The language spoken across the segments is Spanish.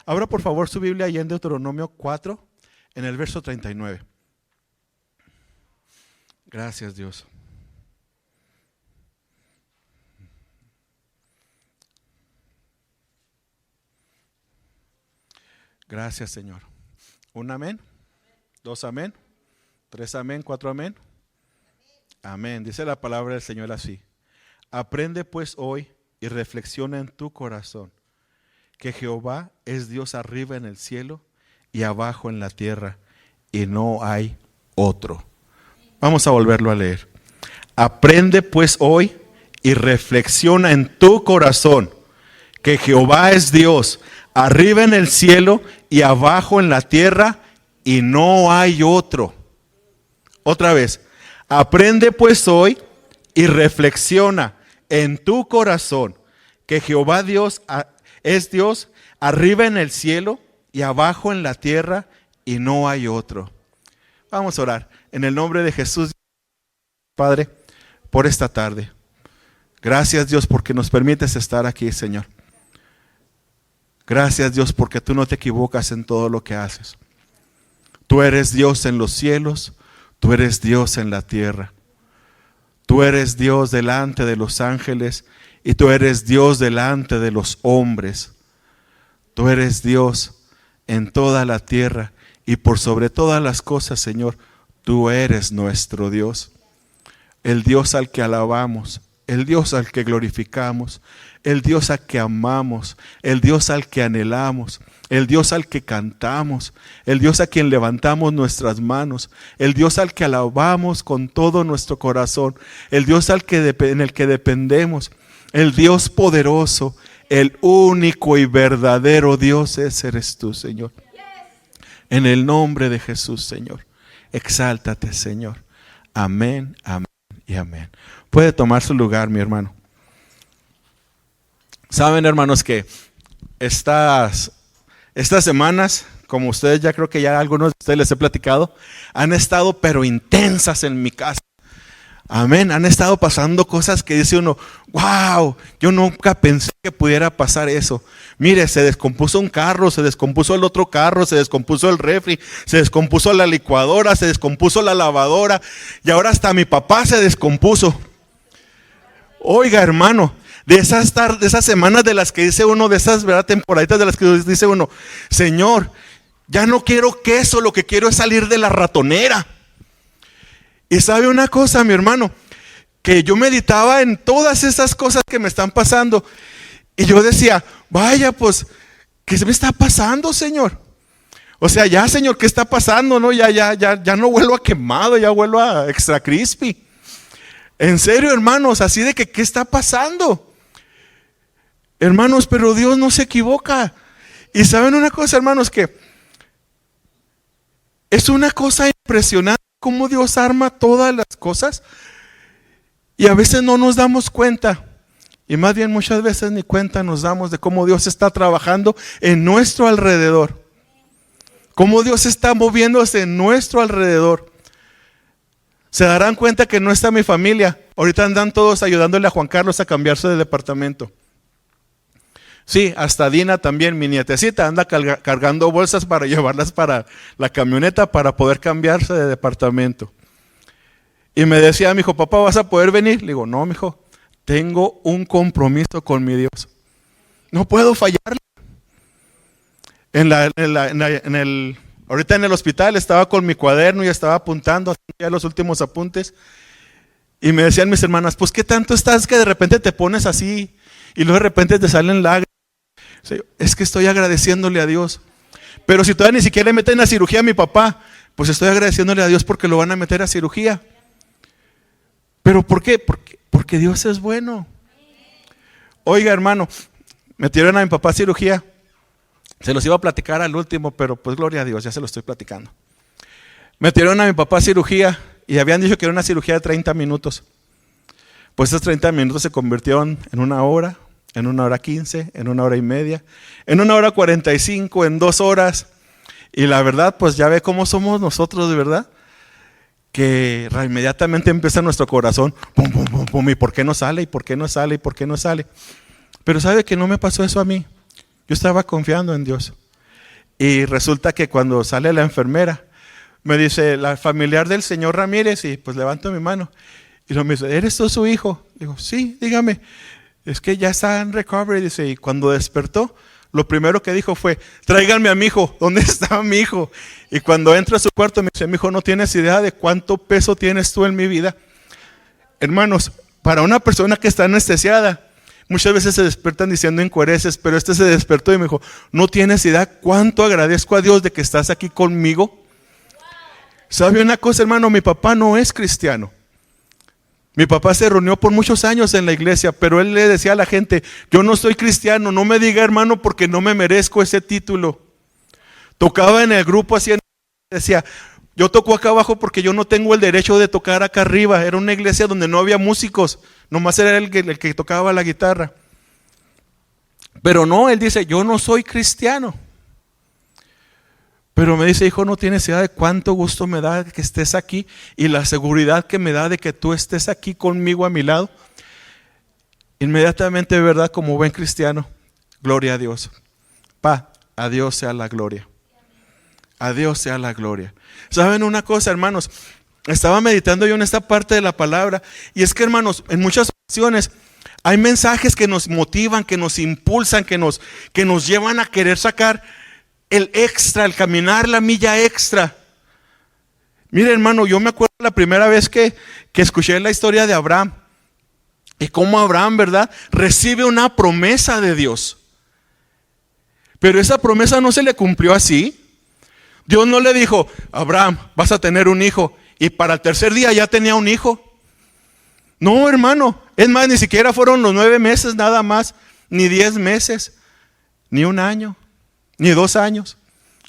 Abra por favor su Biblia ahí en Deuteronomio 4, en el verso 39. Gracias, Dios. Gracias, Señor. Un amén, dos amén, tres amén, cuatro amén. Amén. Dice la palabra del Señor así: aprende pues hoy y reflexiona en tu corazón que Jehová es Dios arriba en el cielo y abajo en la tierra, y no hay otro. Vamos a volverlo a leer. Aprende pues hoy y reflexiona en tu corazón que Jehová es Dios arriba en el cielo y abajo en la tierra, y no hay otro. Otra vez. Aprende pues hoy y reflexiona en tu corazón que Jehová Dios es Dios arriba en el cielo y abajo en la tierra, y no hay otro. Vamos a orar en el nombre de Jesús. Padre, por esta tarde, gracias Dios porque nos permites estar aquí, Señor. Gracias Dios porque tú no te equivocas en todo lo que haces. Tú eres Dios en los cielos, tú eres Dios en la tierra. Tú eres Dios delante de los ángeles y tú eres Dios delante de los hombres. Tú eres Dios en toda la tierra y por sobre todas las cosas, Señor, tú eres nuestro Dios. El Dios al que alabamos, el Dios al que glorificamos, el Dios al que amamos, el Dios al que anhelamos, el Dios al que cantamos, el Dios a quien levantamos nuestras manos, el Dios al que alabamos con todo nuestro corazón, el Dios en el que dependemos, el Dios poderoso, el único y verdadero Dios, ese eres tú, Señor. En el nombre de Jesús, Señor, exáltate, Señor. Amén, amén y amén. Puede tomar su lugar, mi hermano. Saben, hermanos, que estas semanas, como ustedes ya creo que ya algunos de ustedes les he platicado, han estado pero intensas en mi casa. Amén, han estado pasando cosas que dice uno, wow, yo nunca pensé que pudiera pasar eso. Mire, se descompuso un carro, se descompuso el otro carro, se descompuso el refri, se descompuso la licuadora, se descompuso la lavadora y ahora hasta mi papá se descompuso. Oiga, hermano, de esas semanas de las que dice uno, de esas temporaditas de las que dice uno, Señor, ya no quiero queso, lo que quiero es salir de la ratonera. Y sabe una cosa, mi hermano, que yo meditaba en todas esas cosas que me están pasando y yo decía, vaya, pues, ¿qué se me está pasando, Señor? O sea, ya, Señor, ¿qué está pasando? No, ya no huelo a quemado, ya huelo a extra crispy. En serio, hermanos, así de que, ¿qué está pasando? Hermanos, pero Dios no se equivoca. Y saben una cosa, hermanos, que es una cosa impresionante cómo Dios arma todas las cosas y a veces no nos damos cuenta. Y más bien muchas veces ni cuenta nos damos de cómo Dios está trabajando en nuestro alrededor. Cómo Dios está moviéndose en nuestro alrededor. Se darán cuenta que no está mi familia. Ahorita andan todos ayudándole a Juan Carlos a cambiarse de departamento. Sí, hasta Dina también, mi nietecita, anda cargando bolsas para llevarlas para la camioneta para poder cambiarse de departamento. Y me decía mi hijo, papá, ¿vas a poder venir? Le digo, no, mi hijo, tengo un compromiso con mi Dios. No puedo fallarle. Ahorita en el hospital estaba con mi cuaderno y estaba apuntando ya los últimos apuntes. Y me decían mis hermanas, pues ¿qué tanto estás que de repente te pones así y luego de repente te salen lágrimas? Es que estoy agradeciéndole a Dios. Pero si todavía ni siquiera le meten a cirugía a mi papá, pues estoy agradeciéndole a Dios porque lo van a meter a cirugía. ¿Pero por qué? Porque Dios es bueno. Oiga, hermano, metieron a mi papá a cirugía. Se los iba a platicar al último, pero pues gloria a Dios, ya se lo estoy platicando. Metieron a mi papá a cirugía y habían dicho que era una cirugía de 30 minutos. Pues esos 30 minutos se convirtieron en una hora, en 1 hora 15, en 1 hora y media, en 1 hora 45, en 2 horas. Y la verdad, pues ya ve cómo somos nosotros, de verdad, que inmediatamente empieza nuestro corazón, pum, pum, pum, pum, ¿y por qué no sale? ¿Y por qué no sale? ¿Y por qué no sale? Pero sabe que no me pasó eso a mí. Yo estaba confiando en Dios. Y resulta que cuando sale la enfermera, me dice, la familiar del señor Ramírez, y pues levanto mi mano. Y me dice, ¿eres tú su hijo? Digo, sí, dígame. Es que ya está en recovery, dice, y cuando despertó, lo primero que dijo fue, tráiganme a mi hijo, ¿dónde está mi hijo? Y cuando entra a su cuarto me dice, mi hijo, no tienes idea de cuánto peso tienes tú en mi vida. Hermanos, para una persona que está anestesiada, muchas veces se despiertan diciendo incoherencias, pero este se despertó y me dijo, no tienes idea cuánto agradezco a Dios de que estás aquí conmigo. ¿Sabe una cosa, hermano? Mi papá no es cristiano. Mi papá se reunió por muchos años en la iglesia, pero él le decía a la gente, yo no soy cristiano, no me diga hermano porque no me merezco ese título. Tocaba en el grupo así, decía, yo toco acá abajo porque yo no tengo el derecho de tocar acá arriba. Era una iglesia donde no había músicos, nomás era el que tocaba la guitarra. Pero no, él dice, yo no soy cristiano. Pero me dice, hijo, no tienes idea de cuánto gusto me da que estés aquí y la seguridad que me da de que tú estés aquí conmigo a mi lado. Inmediatamente, de verdad, como buen cristiano, gloria a Dios. A Dios sea la gloria. A Dios sea la gloria. ¿Saben una cosa, hermanos? Estaba meditando yo en esta parte de la palabra y es que, hermanos, en muchas ocasiones hay mensajes que nos motivan, que nos impulsan, que nos llevan a querer sacar el extra, el caminar la milla extra. Mire, hermano, yo me acuerdo la primera vez que escuché la historia de Abraham y cómo Abraham, ¿verdad?, recibe una promesa de Dios. Pero esa promesa no se le cumplió así. Dios no le dijo, Abraham, vas a tener un hijo, y para el tercer día ya tenía un hijo. No, hermano, es más, ni siquiera fueron los 9 meses nada más, ni 10 meses, ni 1 año, ni 2 años,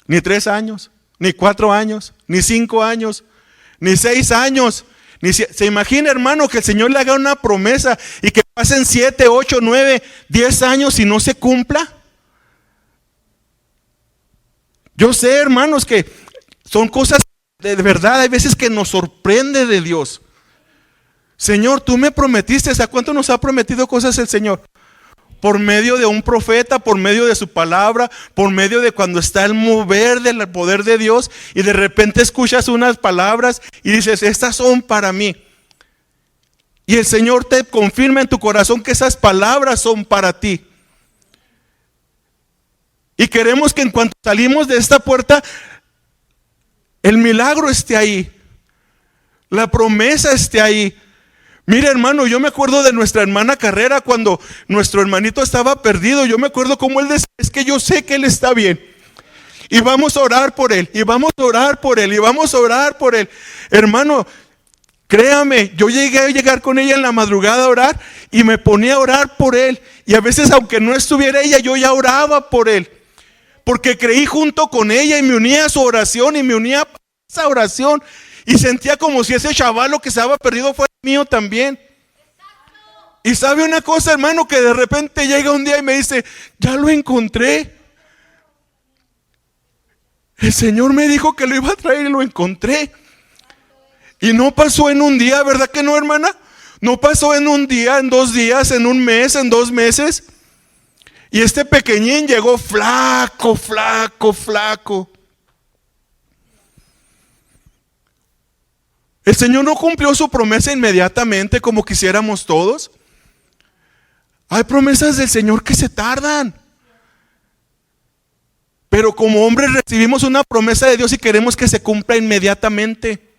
ni 3 años, ni 4 años, ni 5 años, ni 6 años. ¿Se imagina, hermano, que el Señor le haga una promesa y que pasen 7, 8, 9, 10 años y no se cumpla? Yo sé, hermanos, que son cosas de verdad, hay veces que nos sorprende de Dios. Señor, tú me prometiste, ¿a cuánto nos ha prometido cosas el Señor? Por medio de un profeta, por medio de su palabra, por medio de cuando está el mover del poder de Dios y de repente escuchas unas palabras y dices, estas son para mí. Y el Señor te confirma en tu corazón que esas palabras son para ti. Y queremos que en cuanto salimos de esta puerta, el milagro esté ahí, la promesa esté ahí. Mire, hermano, yo me acuerdo de nuestra hermana Carrera cuando nuestro hermanito estaba perdido. Yo me acuerdo cómo él decía, es que yo sé que él está bien. Y vamos a orar por él, y vamos a orar por él, y vamos a orar por él. Hermano, créame, yo llegué a llegar con ella en la madrugada a orar y me ponía a orar por él. Y a veces, aunque no estuviera ella, yo ya oraba por él. Porque creí junto con ella y me unía a su oración y me unía a esa oración. Y sentía como si ese chavalo que se había perdido fuera mío también. Y sabe una cosa, hermano, que de repente llega un día y me dice, ya lo encontré. El Señor me dijo que lo iba a traer y lo encontré. Y no pasó en un día, ¿verdad que no, hermana? No pasó en un día, en 2 días, en 1 mes, en 2 meses. Y este pequeñín llegó flaco, flaco, flaco. El Señor no cumplió su promesa inmediatamente como quisiéramos todos. Hay promesas del Señor que se tardan. Pero como hombres recibimos una promesa de Dios y queremos que se cumpla inmediatamente.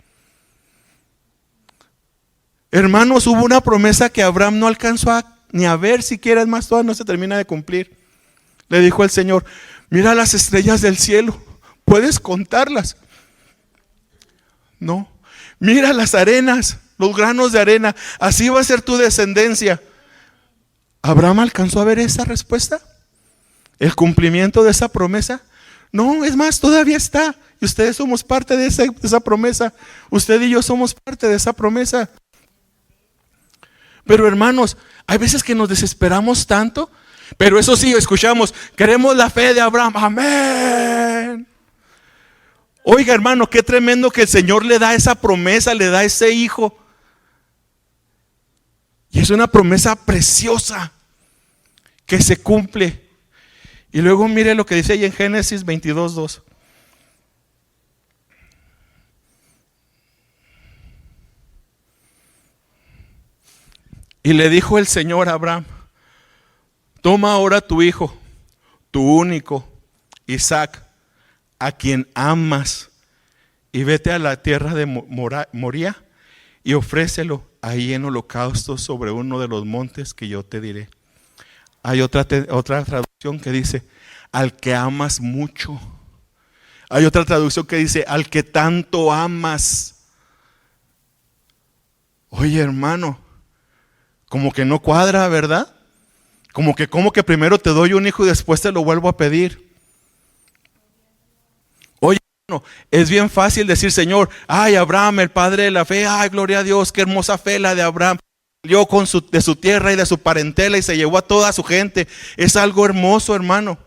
Hermanos, hubo una promesa que Abraham no alcanzó ni a ver siquiera, es más, todavía no se termina de cumplir. Le dijo el Señor, mira las estrellas del cielo, ¿puedes contarlas? No. Mira las arenas, los granos de arena, así va a ser tu descendencia. ¿Abraham alcanzó a ver esa respuesta? ¿El cumplimiento de esa promesa? No, es más, todavía está. Y ustedes somos parte de esa promesa. Usted y yo somos parte de esa promesa. Pero hermanos, hay veces que nos desesperamos tanto. Pero eso sí, escuchamos, queremos la fe de Abraham. Amén. Oiga, hermano, qué tremendo que el Señor le da esa promesa, le da ese hijo. Y es una promesa preciosa que se cumple. Y luego mire lo que dice ahí en Génesis 22:2. Y le dijo el Señor a Abraham: toma ahora tu hijo, tu único, Isaac, a quien amas, y vete a la tierra de Moría y ofrécelo ahí en holocausto sobre uno de los montes que yo te diré. Hay otra traducción que dice: al que amas mucho. Hay otra traducción que dice: al que tanto amas. Oye, hermano, como que no cuadra, ¿verdad? Como que primero te doy un hijo y después te lo vuelvo a pedir. Oye, hermano, es bien fácil decir: Señor, ay, Abraham, el padre de la fe, ay, gloria a Dios, qué hermosa fe la de Abraham. Salió de su tierra y de su parentela y se llevó a toda su gente. Es algo hermoso, hermano.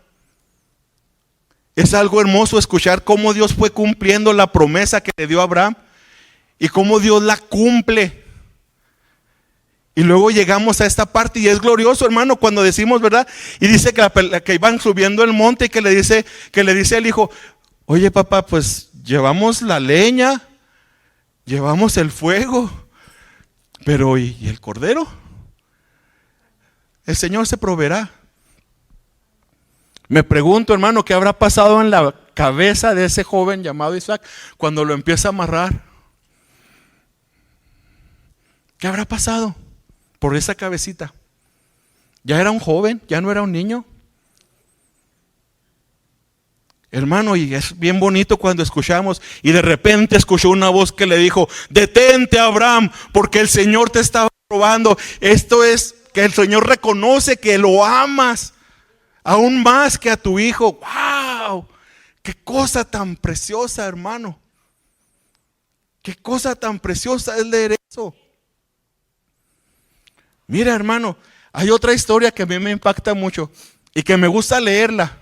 Es algo hermoso escuchar cómo Dios fue cumpliendo la promesa que le dio a Abraham y cómo Dios la cumple. Y luego llegamos a esta parte y es glorioso, hermano, cuando decimos, ¿verdad? Y dice que iban subiendo el monte y que le dice el hijo: oye, papá, pues llevamos la leña, llevamos el fuego, pero ¿y el cordero? El Señor se proveerá. Me pregunto, hermano, ¿qué habrá pasado en la cabeza de ese joven llamado Isaac cuando lo empieza a amarrar? ¿Qué habrá pasado por esa cabecita? Ya era un joven, ya no era un niño. Hermano, y es bien bonito cuando escuchamos y de repente escuchó una voz que le dijo: detente, Abraham, porque el Señor te está probando. Esto es que el Señor reconoce que lo amas aún más que a tu hijo. ¡Wow! ¡Qué cosa tan preciosa, hermano! ¡Qué cosa tan preciosa es leer eso! Mira, hermano, hay otra historia que a mí me impacta mucho y que me gusta leerla.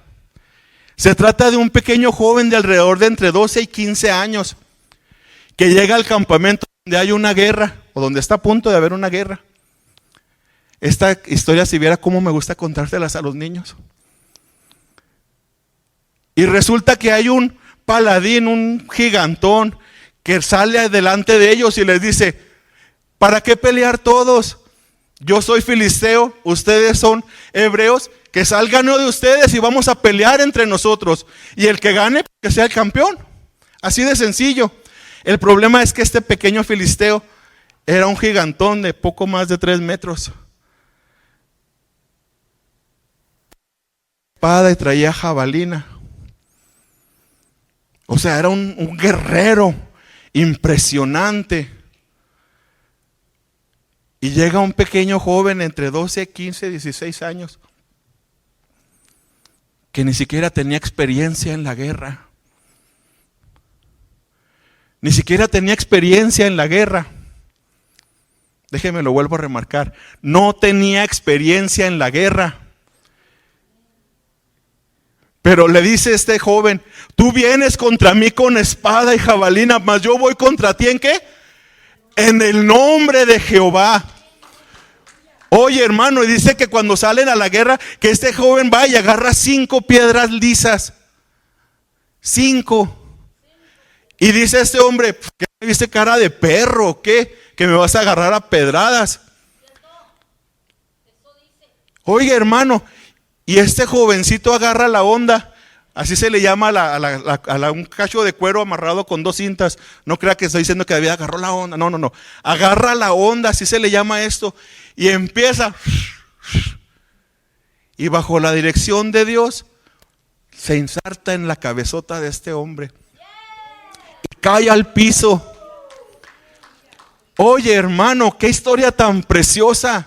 Se trata de un pequeño joven de alrededor de entre 12 y 15 años que llega al campamento donde hay una guerra, o donde está a punto de haber una guerra. Esta historia, si viera cómo me gusta contárselas a los niños. Y resulta que hay un paladín, un gigantón, que sale delante de ellos y les dice: ¿para qué pelear todos? Yo soy filisteo, ustedes son hebreos, que salgan uno de ustedes y vamos a pelear entre nosotros. Y el que gane, que sea el campeón. Así de sencillo. El problema es que este pequeño filisteo era un gigantón de poco más de 3 metros. Espada y traía jabalina. O sea, era un guerrero impresionante. Y llega un pequeño joven entre 12, 15, 16 años que ni siquiera tenía experiencia en la guerra. Ni siquiera tenía experiencia en la guerra. Déjeme, lo vuelvo a remarcar. No tenía experiencia en la guerra. Pero le dice este joven: tú vienes contra mí con espada y jabalina, mas yo voy contra ti ¿en qué? En el nombre de Jehová. Oye, hermano, y dice que cuando salen a la guerra, que este joven va y agarra 5 piedras lisas. 5. Y dice este hombre: ¿qué me viste cara de perro o qué? Que me vas a agarrar a pedradas. Oye, hermano, y este jovencito agarra la onda. Así se le llama a un cacho de cuero amarrado con 2 cintas. No crea que estoy diciendo que David agarró la onda. No. Agarra la onda, así se le llama esto. Y empieza. Y bajo la dirección de Dios, se ensarta en la cabezota de este hombre. Y cae al piso. Oye, hermano, qué historia tan preciosa.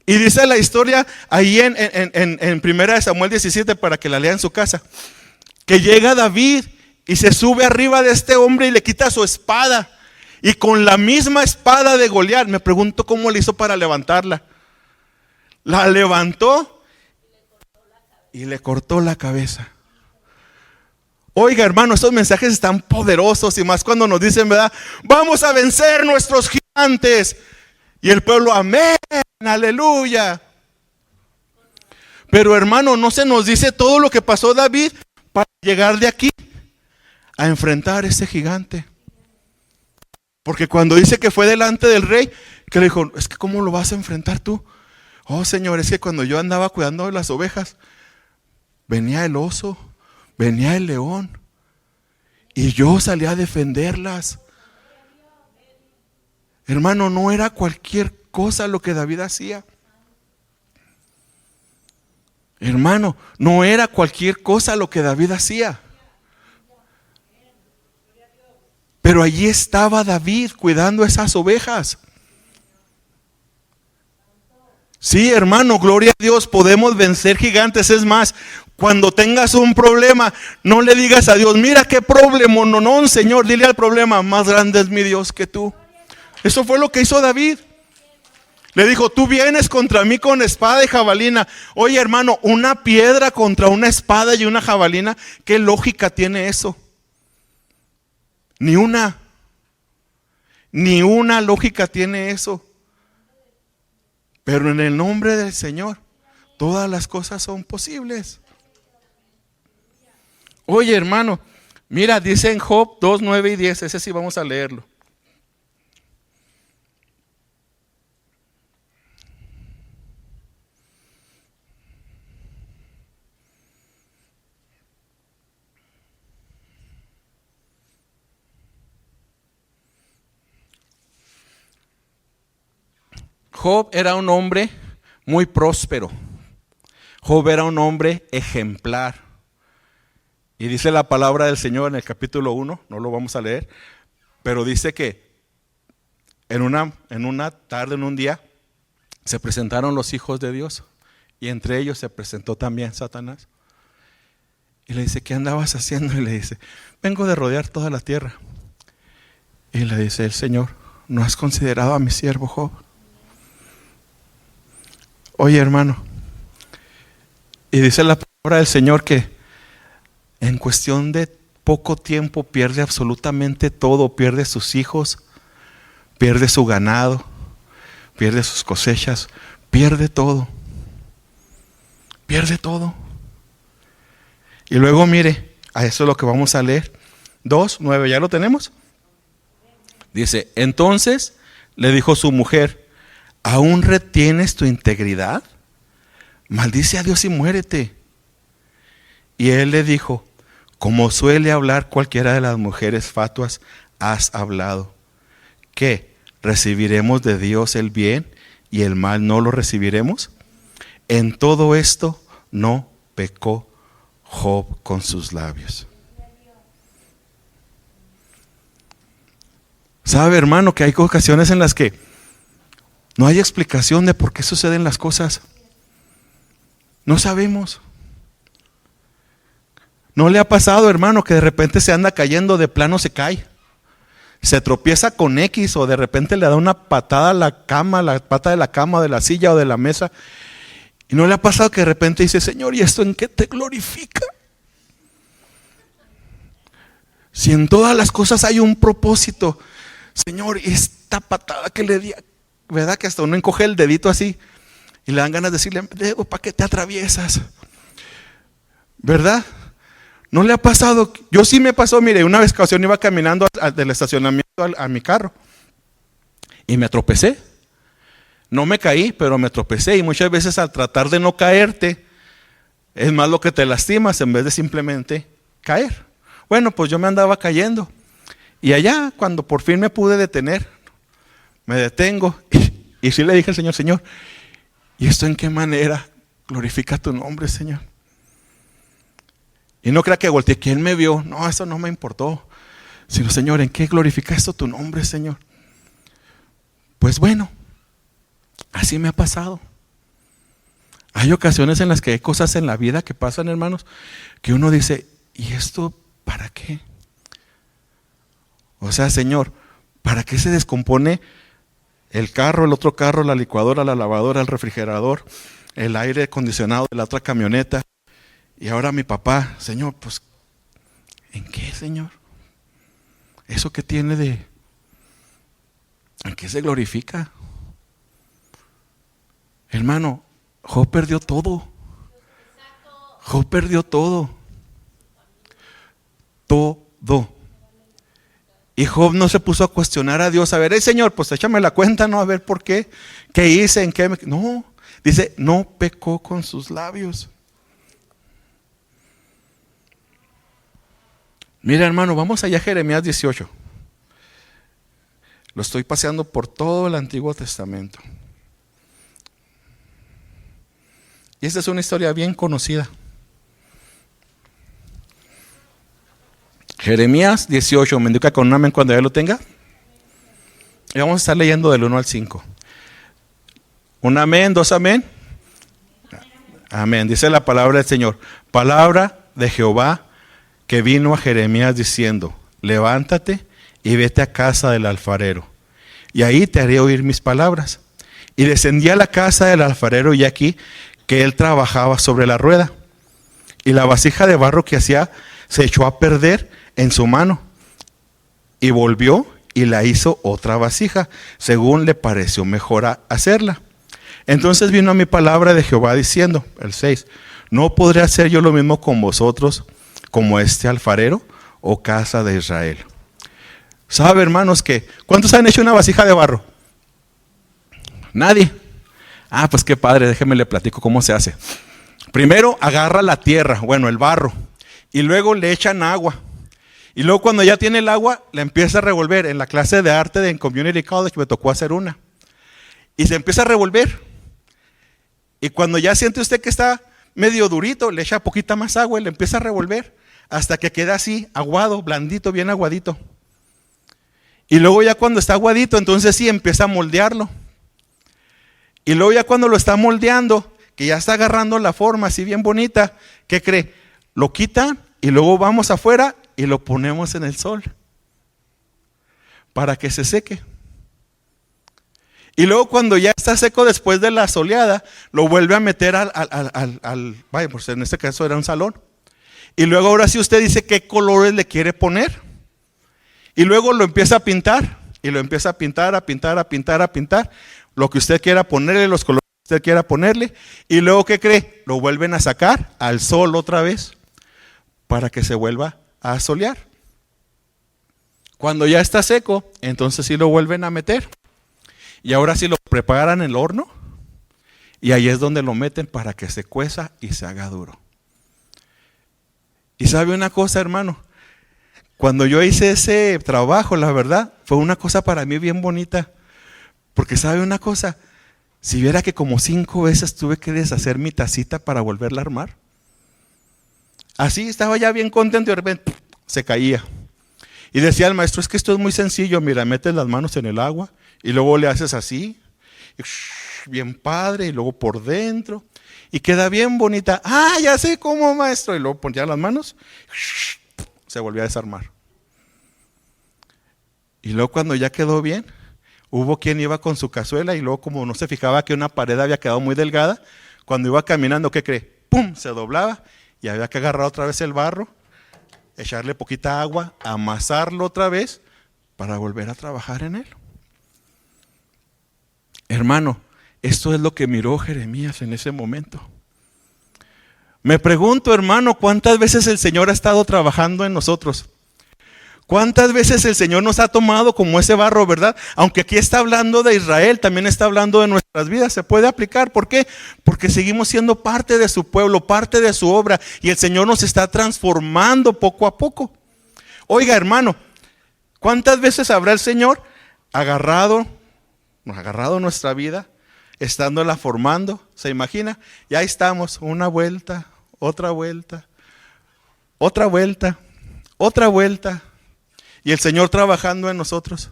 Y dice la historia ahí en 1 Samuel 17, para que la lea en su casa, que llega David y se sube arriba de este hombre y le quita su espada. Y con la misma espada de Goliat, me pregunto cómo le hizo para levantarla. La levantó y le cortó la cabeza. Oiga, hermano, estos mensajes están poderosos, y más cuando nos dicen, ¿verdad? Vamos a vencer nuestros gigantes. Y el pueblo, amén, aleluya. Pero hermano, no se nos dice todo lo que pasó David para llegar de aquí a enfrentar a ese gigante. Porque cuando dice que fue delante del rey, que le dijo, es que ¿cómo lo vas a enfrentar tú? Oh Señor, es que cuando yo andaba cuidando de las ovejas, venía el oso, venía el león, y yo salía a defenderlas. Hermano, no era cualquier cosa lo que David hacía. Hermano, no era cualquier cosa lo que David hacía. Pero allí estaba David cuidando esas ovejas. Sí, hermano, gloria a Dios, podemos vencer gigantes. Es más, cuando tengas un problema, no le digas a Dios, mira qué problema, no, Señor, dile al problema, más grande es mi Dios que tú. Eso fue lo que hizo David. Le dijo, tú vienes contra mí con espada y jabalina. Oye, hermano, una piedra contra una espada y una jabalina, ¿qué lógica tiene eso? Ni una lógica tiene eso. Pero en el nombre del Señor, todas las cosas son posibles. Oye, hermano, mira, dice en Job 2, 9 y 10, ese sí vamos a leerlo. Job era un hombre muy próspero. Job era un hombre ejemplar. Y dice la palabra del Señor en el capítulo 1, no lo vamos a leer, pero dice que en una tarde, en un día, se presentaron los hijos de Dios. Y entre ellos se presentó también Satanás. Y le dice, ¿qué andabas haciendo? Y le dice, vengo de rodear toda la tierra. Y le dice el Señor, ¿no has considerado a mi siervo Job? Oye, hermano, y dice la palabra del Señor que en cuestión de poco tiempo pierde absolutamente todo, pierde sus hijos, pierde su ganado, pierde sus cosechas, pierde todo. Pierde todo. Y luego mire, a eso es lo que vamos a leer. 2, 9, ¿ya lo tenemos? Dice, entonces le dijo su mujer, ¿aún retienes tu integridad? Maldice a Dios y muérete. Y él le dijo, como suele hablar cualquiera de las mujeres fatuas, has hablado. ¿Qué? ¿Recibiremos de Dios el bien y el mal no lo recibiremos? En todo esto no pecó Job con sus labios. ¿Sabe, hermano, que hay ocasiones en las que no hay explicación de por qué suceden las cosas? No sabemos. ¿No le ha pasado, hermano, que de repente se anda cayendo, de plano se cae? Se tropieza con X o de repente le da una patada a la cama, la pata de la cama, de la silla o de la mesa. ¿Y no le ha pasado que de repente dice, Señor, ¿y esto en qué te glorifica? Si en todas las cosas hay un propósito, Señor, esta patada que le di, ¿verdad? Que hasta uno encoge el dedito así y le dan ganas de decirle, dedo, ¿para qué te atraviesas? ¿Verdad? ¿No le ha pasado? Yo sí me pasó, mire, una vez ocasión iba caminando del estacionamiento a mi carro y me tropecé. No me caí, pero me tropecé, y muchas veces al tratar de no caerte, es más lo que te lastimas en vez de simplemente caer. Bueno, pues yo me andaba cayendo y allá cuando por fin me pude detener, me detengo y sí le dije al Señor, Señor, ¿y esto en qué manera glorifica tu nombre, Señor? Y no crea que volteé, ¿quién me vio? No, eso no me importó. Sino, Señor, ¿en qué glorifica esto tu nombre, Señor? Pues bueno, así me ha pasado. Hay ocasiones en las que hay cosas en la vida que pasan, hermanos, que uno dice, ¿y esto para qué? O sea, Señor, ¿para qué se descompone el carro, el otro carro, la licuadora, la lavadora, el refrigerador, el aire acondicionado de la otra camioneta? Y ahora mi papá, Señor, pues, ¿en qué, Señor? ¿Eso qué tiene de? ¿En qué se glorifica? Hermano, Job perdió todo. Job perdió todo. Todo. Y Job no se puso a cuestionar a Dios. A ver, Señor, pues échame la cuenta, ¿no? A ver por qué. ¿Qué hice? ¿En qué? No. Dice, no pecó con sus labios. Mira, hermano, vamos allá a Jeremías 18. Lo estoy paseando por todo el Antiguo Testamento. Y esta es una historia bien conocida. Jeremías 18, me indica con un amén cuando ya lo tenga. Y vamos a estar leyendo del 1 al 5. Un amén, dos amén. Amén, dice la palabra del Señor. Palabra de Jehová que vino a Jeremías diciendo, levántate y vete a casa del alfarero, y ahí te haré oír mis palabras. Y descendí a la casa del alfarero, y aquí que él trabajaba sobre la rueda, y la vasija de barro que hacía se echó a perder en su mano, y volvió y la hizo otra vasija, según le pareció mejor hacerla. Entonces vino a mi palabra de Jehová diciendo, el 6, ¿no podré hacer yo lo mismo con vosotros, como este alfarero, o casa de Israel? ¿Sabe, hermanos, que cuántos han hecho una vasija de barro? Nadie. Ah, pues qué padre, déjeme le platico cómo se hace. Primero agarra la tierra, bueno, el barro, y luego le echan agua. Y luego cuando ya tiene el agua, la empieza a revolver. En la clase de arte en Community College me tocó hacer una. Y se empieza a revolver. Y cuando ya siente usted que está medio durito, le echa poquita más agua y le empieza a revolver hasta que queda así, aguado, blandito, bien aguadito. Y luego ya cuando está aguadito, entonces sí empieza a moldearlo. Y luego ya cuando lo está moldeando, que ya está agarrando la forma así bien bonita, ¿qué cree? Lo quita y luego vamos afuera y lo ponemos en el sol para que se seque. Y luego cuando ya está seco después de la soleada, lo vuelve a meter vaya, pues en este caso era un salón. Y luego ahora sí usted dice qué colores le quiere poner. Y luego lo empieza a pintar. Y lo empieza a pintar, a pintar, a pintar, a pintar. Lo que usted quiera ponerle, los colores que usted quiera ponerle. Y luego, ¿qué cree? Lo vuelven a sacar al sol otra vez para que se vuelva a solear. Cuando ya está seco, entonces sí lo vuelven a meter. Y ahora sí lo preparan en el horno. Y ahí es donde lo meten para que se cueza y se haga duro. Y sabe una cosa, hermano, cuando yo hice ese trabajo, la verdad, fue una cosa para mí bien bonita. Porque sabe una cosa, si viera que como 5 veces tuve que deshacer mi tacita para volverla a armar. Así estaba ya bien contento y de repente se caía. Y decía el maestro, es que esto es muy sencillo, mira, metes las manos en el agua y luego le haces así, y bien padre, y luego por dentro, y queda bien bonita. Ah, ya sé cómo, maestro. Y luego ponía las manos, se volvía a desarmar. Y luego cuando ya quedó bien, hubo quien iba con su cazuela y luego como no se fijaba que una pared había quedado muy delgada, cuando iba caminando, ¿qué cree? ¡Pum! Se doblaba y había que agarrar otra vez el barro, echarle poquita agua, amasarlo otra vez para volver a trabajar en él. Hermano, esto es lo que miró Jeremías en ese momento. Me pregunto, hermano, ¿cuántas veces el Señor ha estado trabajando en nosotros? ¿Cuántas veces el Señor nos ha tomado como ese barro, verdad? Aunque aquí está hablando de Israel, también está hablando de nuestras vidas. Se puede aplicar. ¿Por qué? Porque seguimos siendo parte de su pueblo, parte de su obra. Y el Señor nos está transformando poco a poco. Oiga, hermano, ¿cuántas veces habrá el Señor agarrado nuestra vida, estándola formando? ¿Se imagina? Y ahí estamos, una vuelta, otra vuelta, otra vuelta, otra vuelta. Y el Señor trabajando en nosotros.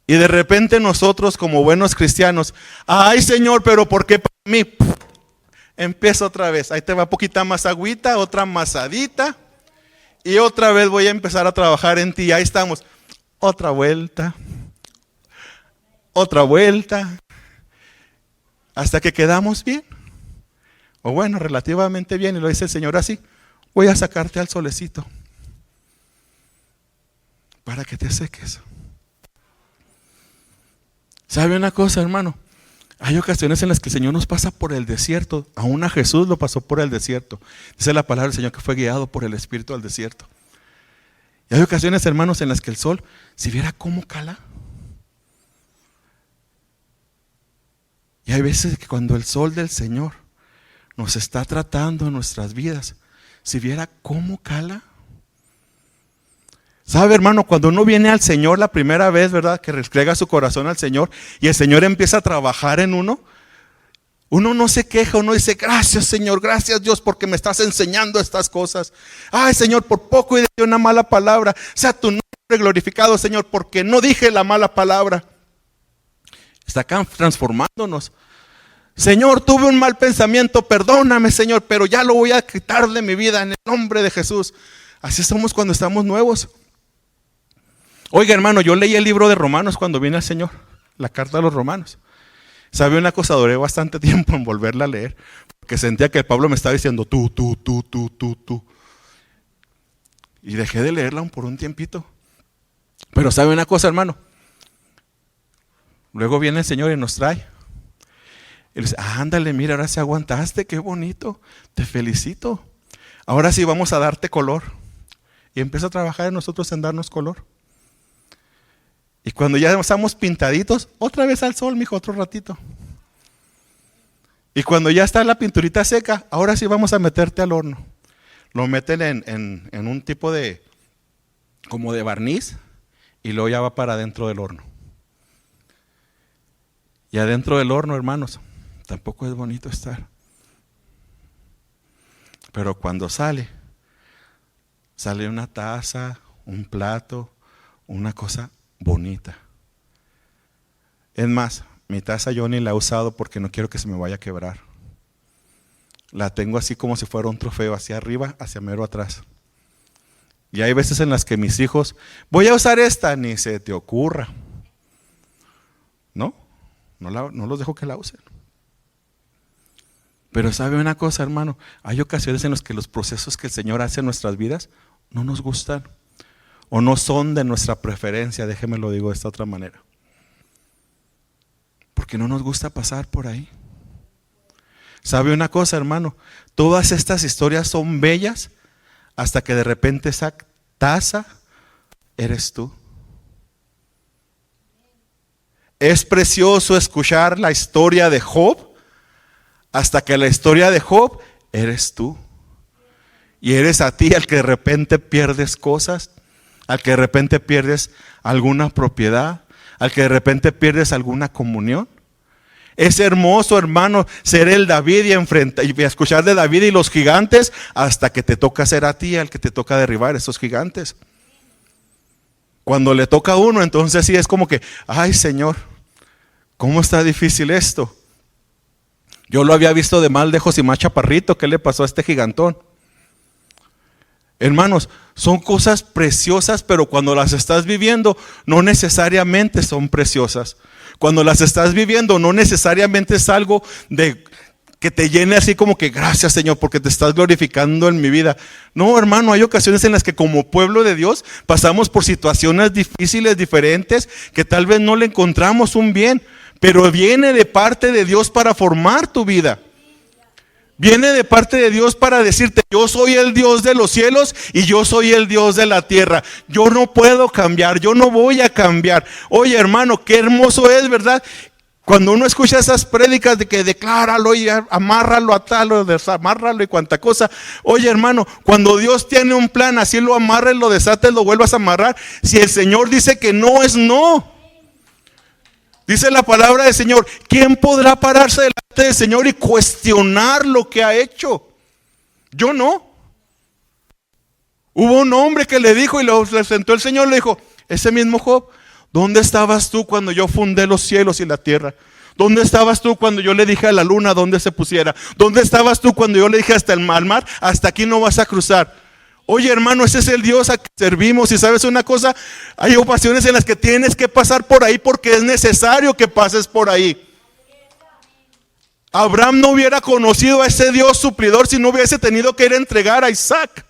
Y de repente nosotros como buenos cristianos, ay Señor, pero ¿por qué para mí? Empieza otra vez, ahí te va poquita más agüita, otra masadita. Y otra vez voy a empezar a trabajar en ti. Y ahí estamos, otra vuelta, hasta que quedamos bien. O bueno, relativamente bien. Y lo dice el Señor así, voy a sacarte al solecito para que te seques. ¿Sabe una cosa, hermano? Hay ocasiones en las que el Señor nos pasa por el desierto. Aún a Jesús lo pasó por el desierto. Dice la palabra del Señor que fue guiado por el Espíritu al desierto. Y hay ocasiones, hermanos, en las que el sol, si viera cómo cala. Y hay veces que cuando el sol del Señor nos está tratando en nuestras vidas, si viera cómo cala. ¿Sabe, hermano? Cuando uno viene al Señor la primera vez, ¿verdad? Que entrega su corazón al Señor y el Señor empieza a trabajar en uno. Uno no se queja, uno dice, gracias Señor, gracias Dios porque me estás enseñando estas cosas. Ay Señor, por poco y dije una mala palabra. Sea tu nombre glorificado, Señor, porque no dije la mala palabra. Está acá transformándonos. Señor, tuve un mal pensamiento, perdóname Señor, pero ya lo voy a quitar de mi vida en el nombre de Jesús. Así somos cuando estamos nuevos. Oiga hermano, yo leí el libro de Romanos cuando vine al Señor, la carta a los Romanos. ¿Sabe una cosa? Duré bastante tiempo en volverla a leer, porque sentía que Pablo me estaba diciendo tú. Y dejé de leerla por un tiempito. Pero ¿sabe una cosa, hermano? Luego viene el Señor y nos trae. Y dice, ándale, mira, ahora sí aguantaste, qué bonito, te felicito. Ahora sí vamos a darte color. Y empieza a trabajar en nosotros en darnos color. Y cuando ya estamos pintaditos, otra vez al sol, mijo, otro ratito. Y cuando ya está la pinturita seca, ahora sí vamos a meterte al horno. Lo meten en un tipo de, como de barniz, y luego ya va para adentro del horno. Y adentro del horno, hermanos, tampoco es bonito estar. Pero cuando sale una taza, un plato, una cosa bonita. Es más, mi taza yo ni la he usado porque no quiero que se me vaya a quebrar. La tengo así como si fuera un trofeo, hacia arriba, hacia mero atrás. Y hay veces en las que mis hijos, voy a usar esta, ni se te ocurra. No los dejo que la usen. Pero ¿sabe una cosa, hermano? Hay ocasiones en las que los procesos que el Señor hace en nuestras vidas no nos gustan. O no son de nuestra preferencia, déjeme lo digo de esta otra manera. Porque no nos gusta pasar por ahí. ¿Sabe una cosa, hermano? Todas estas historias son bellas hasta que de repente esa taza eres tú. Es precioso escuchar la historia de Job hasta que la historia de Job eres tú. Y eres a ti al que de repente pierdes cosas, al que de repente pierdes alguna propiedad, al que de repente pierdes alguna comunión. Es hermoso, hermano, ser el David y escuchar de David y los gigantes hasta que te toca ser a ti al que te toca derribar esos gigantes. Cuando le toca a uno, entonces sí es como que, ay Señor, ¿cómo está difícil esto? Yo lo había visto de mal lejos y más chaparrito, ¿qué le pasó a este gigantón? Hermanos, son cosas preciosas, pero cuando las estás viviendo, no necesariamente son preciosas. Cuando las estás viviendo, no necesariamente es algo de que te llene así como que gracias Señor porque te estás glorificando en mi vida. No, hermano, hay ocasiones en las que como pueblo de Dios pasamos por situaciones difíciles, diferentes, que tal vez no le encontramos un bien, pero viene de parte de Dios para formar tu vida. Viene de parte de Dios para decirte, yo soy el Dios de los cielos y yo soy el Dios de la tierra. Yo no puedo cambiar, yo no voy a cambiar. Oye, hermano, qué hermoso es, ¿verdad? Cuando uno escucha esas prédicas de que decláralo y amárralo a tal o desamárralo y cuanta cosa. Oye, hermano, cuando Dios tiene un plan, así lo amarres, lo desates, lo vuelvas a amarrar. Si el Señor dice que no, es no. Dice la palabra del Señor, ¿quién podrá pararse delante del Señor y cuestionar lo que ha hecho? Yo no. Hubo un hombre que le dijo y le sentó el Señor, le dijo, ese mismo Job, ¿dónde estabas tú cuando yo fundé los cielos y la tierra? ¿Dónde estabas tú cuando yo le dije a la luna dónde se pusiera? ¿Dónde estabas tú cuando yo le dije hasta el mar, hasta aquí no vas a cruzar? Oye, hermano, ese es el Dios a que servimos. Y sabes una cosa, hay ocasiones en las que tienes que pasar por ahí porque es necesario que pases por ahí. Abraham no hubiera conocido a ese Dios suplidor si no hubiese tenido que ir a entregar a Isaac.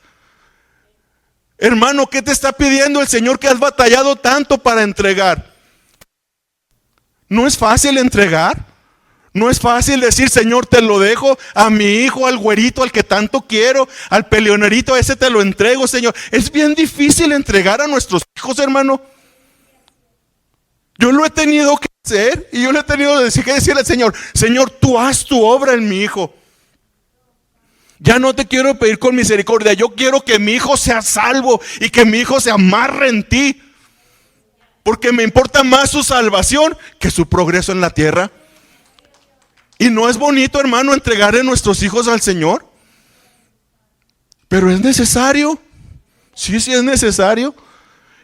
Hermano, ¿qué te está pidiendo el Señor que has batallado tanto para entregar? No es fácil entregar. No es fácil decir, Señor, te lo dejo a mi hijo, al güerito, al que tanto quiero, al peleonerito, a ese te lo entrego, Señor. Es bien difícil entregar a nuestros hijos, hermano. Yo lo he tenido que hacer y yo le he tenido que decirle al Señor, Señor, tú haz tu obra en mi hijo. Ya no te quiero pedir con misericordia, yo quiero que mi hijo sea salvo y que mi hijo se amarre en ti. Porque me importa más su salvación que su progreso en la tierra. Y no es bonito, hermano, entregarle nuestros hijos al Señor. Pero es necesario. Sí es necesario.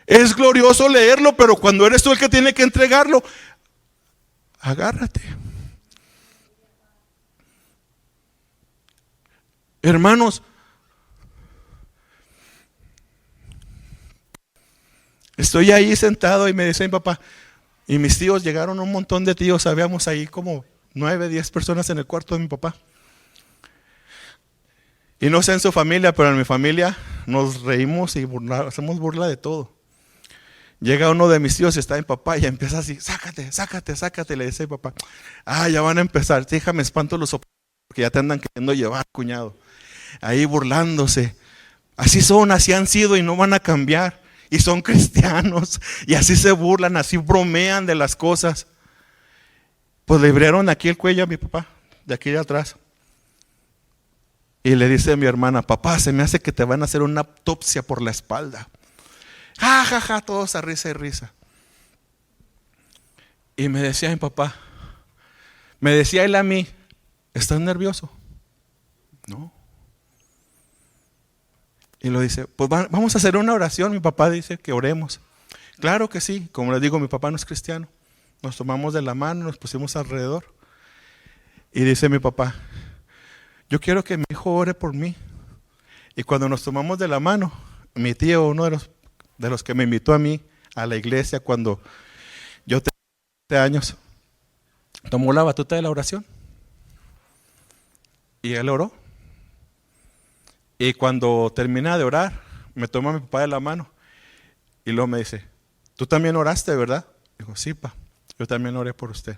Es glorioso leerlo, pero cuando eres tú el que tiene que entregarlo, agárrate. Hermanos, estoy ahí sentado y me dice mi papá, y mis tíos, llegaron un montón de tíos, habíamos ahí como 9, 10 personas en el cuarto de mi papá. Y no sé en su familia, pero en mi familia nos reímos y hacemos burla de todo. Llega uno de mis tíos y está mi papá y empieza así, sácate, le dice mi papá. Ya van a empezar, déjame espanto los soplos porque ya te andan queriendo llevar, cuñado. Ahí burlándose. Así son, así han sido y no van a cambiar. Y son cristianos y así se burlan, así bromean de las cosas. Pues le abrieron aquí el cuello a mi papá, de aquí de atrás. Y le dice a mi hermana, papá, se me hace que te van a hacer una autopsia por la espalda. Ja, todos a risa y risa. Y me decía mi papá, me decía él a mí, ¿estás nervioso? No. Y lo dice, pues vamos a hacer una oración. Mi papá dice que oremos. Claro que sí, como les digo, mi papá no es cristiano. Nos tomamos de la mano, nos pusimos alrededor. Y dice mi papá, yo quiero que mi hijo ore por mí. Y cuando nos tomamos de la mano, mi tío, uno de los que me invitó a mí a la iglesia cuando yo tenía 7 años, tomó la batuta de la oración. Y él oró. Y cuando termina de orar, me toma mi papá de la mano y luego me dice, ¿tú también oraste, verdad? Digo, sí, pa, yo también oré por usted.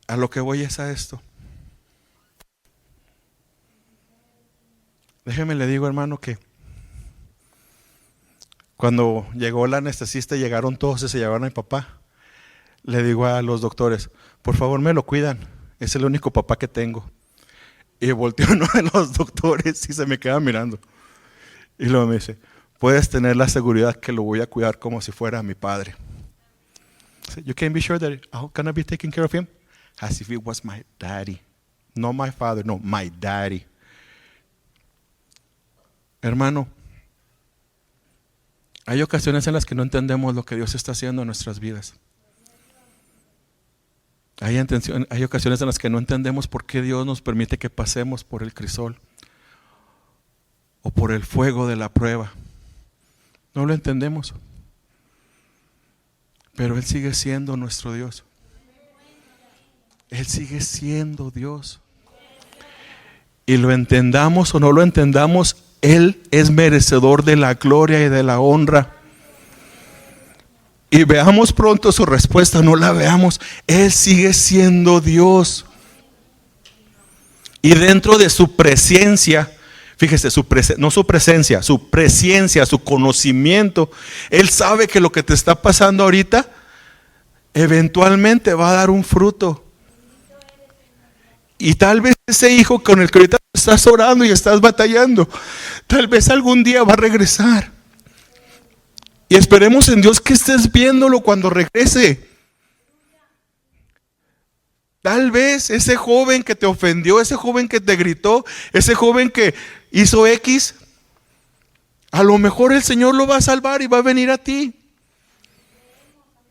A lo que voy es a esto. Déjeme le digo, hermano, que cuando llegó el anestesista y llegaron todos y se llevaron a mi papá, le digo a los doctores, por favor me lo cuidan, es el único papá que tengo. Y volteó uno de los doctores y se me queda mirando. Y luego me dice, puedes tener la seguridad que lo voy a cuidar como si fuera mi padre. You can be sure that I'm gonna be taking care of him as if it was my daddy. No my father, no, my daddy. Hermano, hay ocasiones en las que no entendemos lo que Dios está haciendo en nuestras vidas. Hay ocasiones en las que no entendemos por qué Dios nos permite que pasemos por el crisol o por el fuego de la prueba. No lo entendemos. Pero Él sigue siendo nuestro Dios. Él sigue siendo Dios. Y lo entendamos o no lo entendamos, Él es merecedor de la gloria y de la honra. Y veamos pronto su respuesta, no la veamos. Él sigue siendo Dios. Y dentro de su presencia, fíjese, no su presencia, su presencia, su conocimiento, Él sabe que lo que te está pasando ahorita, eventualmente va a dar un fruto. Y tal vez ese hijo con el que ahorita estás orando y estás batallando, tal vez algún día va a regresar. Y esperemos en Dios que estés viéndolo cuando regrese. Tal vez ese joven que te ofendió, ese joven que te gritó, ese joven que hizo X, a lo mejor el Señor lo va a salvar y va a venir a ti.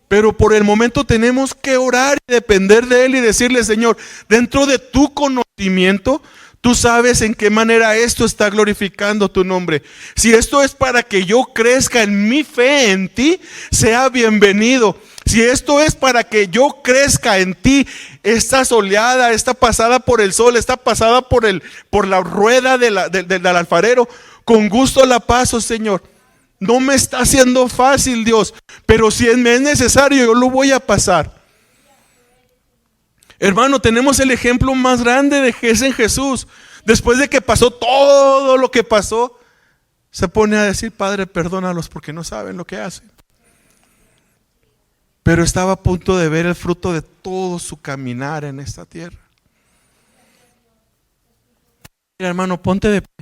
Pero por el momento tenemos que orar y depender de Él y decirle, Señor, dentro de tu conocimiento, tú sabes en qué manera esto está glorificando tu nombre. Si esto es para que yo crezca en mi fe en ti, sea bienvenido. Si esto es para que yo crezca en ti, esta soleada, esta pasada por el sol, esta pasada por la rueda del alfarero, con gusto la paso, Señor. No me está haciendo fácil, Dios, pero si me es necesario, yo lo voy a pasar. Hermano, tenemos el ejemplo más grande de que es en Jesús. Después de que pasó todo lo que pasó, se pone a decir: Padre, perdónalos porque no saben lo que hacen. Pero estaba a punto de ver el fruto de todo su caminar en esta tierra. Mira, hermano, ponte de pie.